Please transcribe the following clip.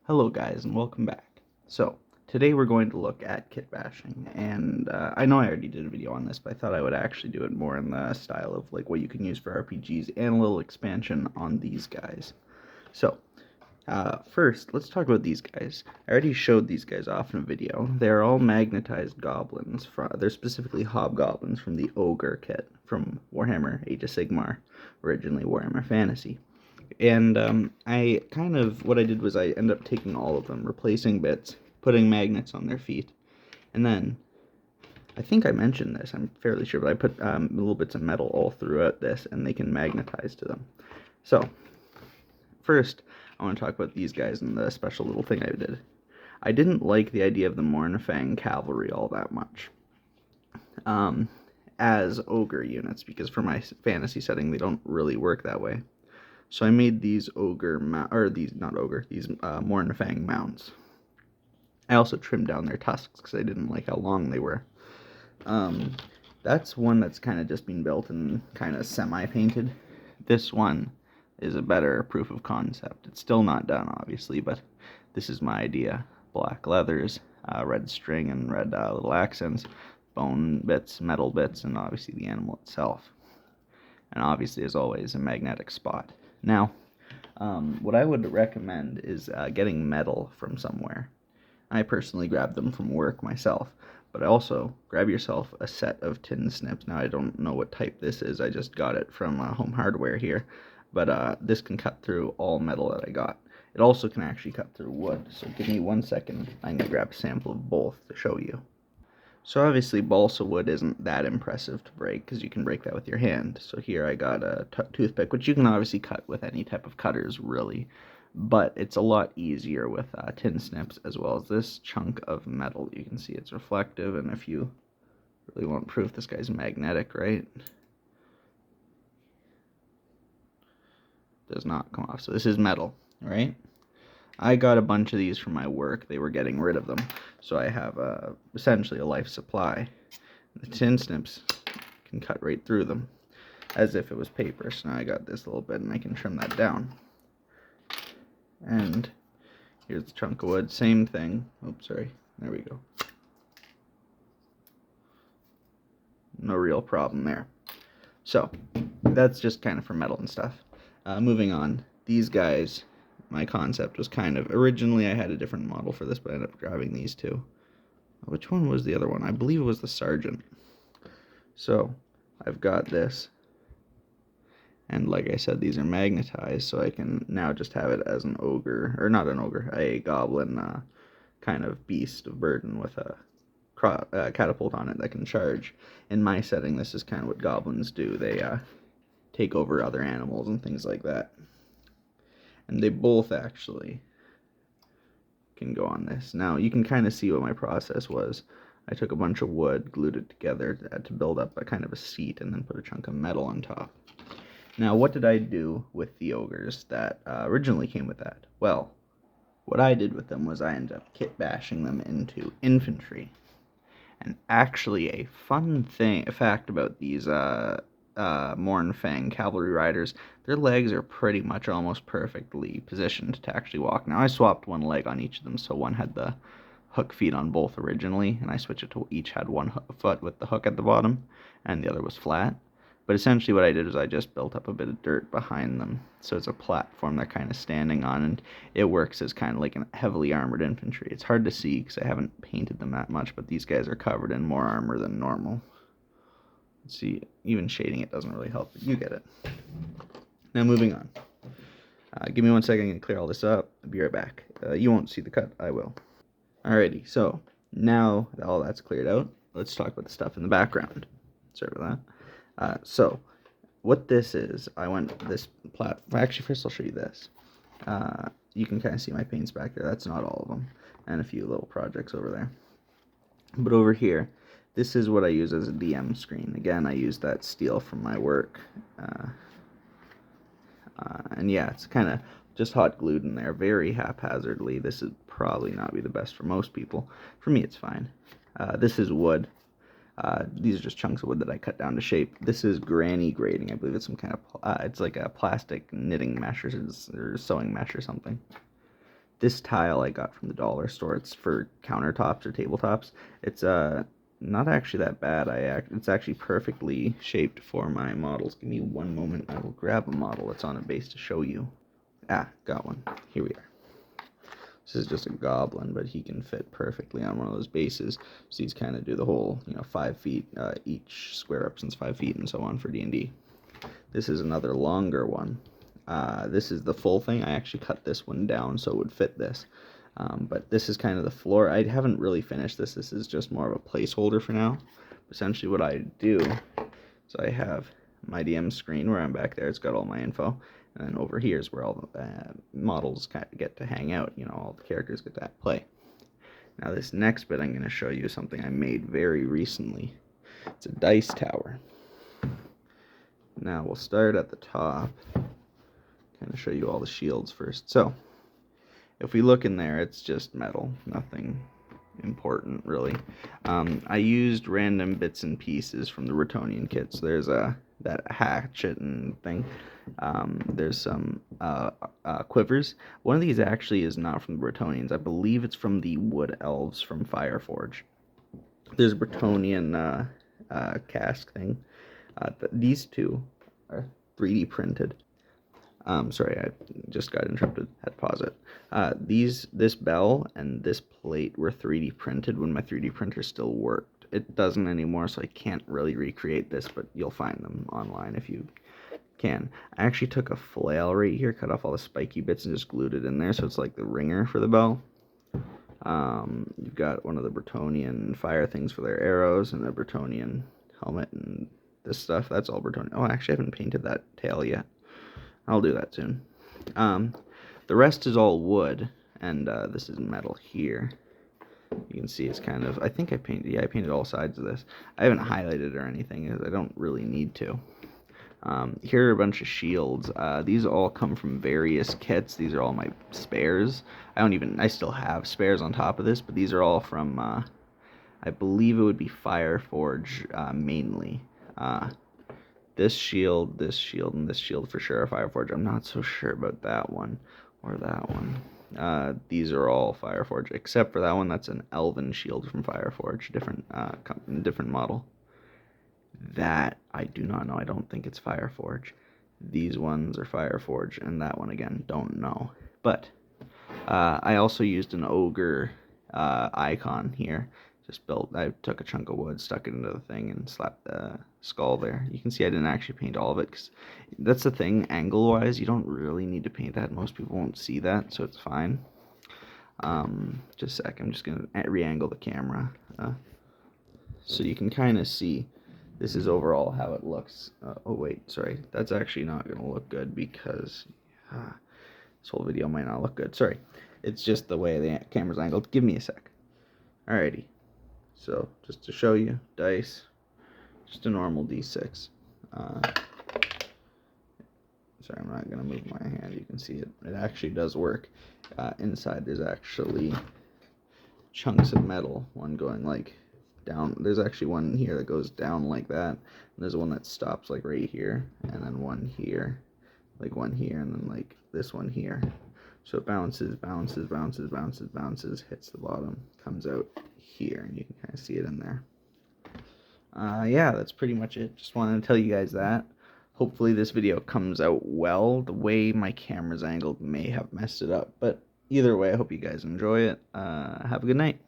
Hello guys and welcome back. So today we're going to look at kitbashing, and I know I already did a video on this, but I thought I would actually do it more in the style of like what you can use for RPGs and a little expansion on these guys. So first let's talk about these guys. I already showed these guys off in a video. They're all magnetized goblins. They're specifically hobgoblins from the ogre kit from Warhammer Age of Sigmar, originally Warhammer Fantasy. And what I did was I ended up taking all of them, replacing bits, putting magnets on their feet, and then, I think I mentioned this, I'm fairly sure, but I put little bits of metal all throughout this, and they can magnetize to them. So, first, I want to talk about these guys and the special little thing I did. I didn't like the idea of the Mournfang cavalry all that much as ogre units, because for my fantasy setting, they don't really work that way. So I made these Mournfang mounts. I also trimmed down their tusks because I didn't like how long they were. That's one that's kind of just been built and kind of semi-painted. This one is a better proof of concept. It's still not done, obviously, but this is my idea. Black leathers, red string and red little accents, bone bits, metal bits, and obviously the animal itself. And obviously, as always, a magnetic spot. Now, what I would recommend is getting metal from somewhere. I personally grabbed them from work myself, but also grab yourself a set of tin snips. Now, I don't know what type this is. I just got it from Home Hardware here, but this can cut through all metal that I got. It also can actually cut through wood, so give me 1 second. I'm going to grab a sample of both to show you. So obviously balsa wood isn't that impressive to break because you can break that with your hand. So here I got a toothpick, which you can obviously cut with any type of cutters really, but it's a lot easier with tin snips, as well as this chunk of metal. You can see it's reflective, and if you really want proof, this guy's magnetic, right? Does not come off. So this is metal, right? I got a bunch of these from my work. They were getting rid of them, so I have essentially a life supply. The tin snips can cut right through them as if it was paper. So now I got this little bit and I can trim that down. And here's the chunk of wood, same thing. Oops, sorry. There we go. No real problem there. So that's just kind of for metal and stuff. Moving on, these guys, my concept was kind of, originally I had a different model for this, but I ended up grabbing these two. Which one was the other one? I believe it was the Sergeant. So I've got this, and like I said, these are magnetized, so I can now just have it as an ogre, or not an ogre, a goblin kind of beast of burden with a catapult on it that can charge. In my setting, this is kind of what goblins do. They take over other animals and things like that. And they both actually can go on this. Now, you can kind of see what my process was. I took a bunch of wood, glued it together to build up a kind of a seat, and then put a chunk of metal on top. Now, what did I do with the ogres that originally came with that? Well, what I did with them was I ended up kitbashing them into infantry. And actually, a fun fact about these Mournfang cavalry riders, their legs are pretty much almost perfectly positioned to actually walk. Now I swapped one leg on each of them, so one had the hook feet on both originally, and I switched it to each had one foot with the hook at the bottom, and the other was flat. But essentially what I did was I just built up a bit of dirt behind them, so it's a platform they're kind of standing on, and it works as kind of like a heavily armored infantry. It's hard to see because I haven't painted them that much, but these guys are covered in more armor than normal. See, even shading it doesn't really help, but you get it. Now moving on. Give me 1 second, I'm going to clear all this up. I'll be right back. You won't see the cut, I will. Alrighty, so now that all that's cleared out, let's talk about the stuff in the background. Sorry about that. So, what this is, I went this platform. Actually, first I'll show you this. You can kind of see my paints back there. That's not all of them. And a few little projects over there. But over here, this is what I use as a DM screen. Again, I use that steel from my work. And yeah, it's kind of just hot glued in there very haphazardly. This would probably not be the best for most people. For me, it's fine. This is wood. These are just chunks of wood that I cut down to shape. This is granny grating. I believe it's some kind of, it's like a plastic knitting mesh or sewing mesh or something. This tile I got from the dollar store. It's for countertops or tabletops. It's not actually that bad. It's actually perfectly shaped for my models. Give me one moment. I will grab a model that's on a base to show you. Got one. Here we are. This is just a goblin, but he can fit perfectly on one of those bases. So these kind of do the whole, 5 feet. Each square represents 5 feet, and so on for D&D. This is another longer one. This is the full thing. I actually cut this one down so it would fit this. But this is kind of the floor. I haven't really finished this. This is just more of a placeholder for now. Essentially what I do is I have my DM screen where I'm back there. It's got all my info. And then over here is where all the models kind of get to hang out. All the characters get to play. Now this next bit I'm going to show you something I made very recently. It's a dice tower. Now we'll start at the top. Kind of show you all the shields first. So, if we look in there, it's just metal. Nothing important, really. I used random bits and pieces from the Bretonnian kit. So there's that hatchet and thing. There's some quivers. One of these actually is not from the Bretonnians. I believe it's from the Wood Elves from Fireforge. There's a Bretonnian cask thing. These two are 3D printed. Sorry, I just got interrupted. Had to pause it. This bell and this plate were 3D printed when my 3D printer still worked. It doesn't anymore, so I can't really recreate this, but you'll find them online if you can. I actually took a flail right here, cut off all the spiky bits, and just glued it in there, so it's like the ringer for the bell. You've got one of the Bretonnian fire things for their arrows, and the Bretonnian helmet, and this stuff. That's all Bretonnian. Oh, actually, I haven't painted that tail yet. I'll do that soon. The rest is all wood, and this is metal here. You can see it's kind of, I think I painted all sides of this. I haven't highlighted or anything, as I don't really need to. Here are a bunch of shields. These all come from various kits. These are all my spares. I still have spares on top of this, but these are all from, I believe it would be Fireforge, mainly. This shield, and this shield for sure are Fireforge. I'm not so sure about that one or that one. These are all Fireforge, except for that one. That's an Elven shield from Fireforge, different model. That I do not know. I don't think it's Fireforge. These ones are Fireforge, and that one again, don't know. But I also used an ogre icon here. I took a chunk of wood, stuck it into the thing, and slapped the skull there. You can see I didn't actually paint all of it, because that's the thing, angle-wise, you don't really need to paint that. Most people won't see that, so it's fine. Just a sec, I'm just going to re-angle the camera. So you can kind of see, this is overall how it looks. Oh wait, sorry, that's actually not going to look good, because this whole video might not look good. Sorry, it's just the way the camera's angled. Give me a sec. Alrighty. So, just to show you, dice, just a normal D6. Sorry, I'm not going to move my hand. You can see it. It actually does work. Inside, there's actually chunks of metal. One going like down. There's actually one here that goes down like that. And there's one that stops like right here. And then one here. Like one here. And then like this one here. So it bounces, hits the bottom, comes out here, and you can kind of see it in there. Yeah, that's pretty much it. Just wanted to tell you guys that. Hopefully this video comes out well. The way my camera's angled may have messed it up, but either way, I hope you guys enjoy it. Have a good night.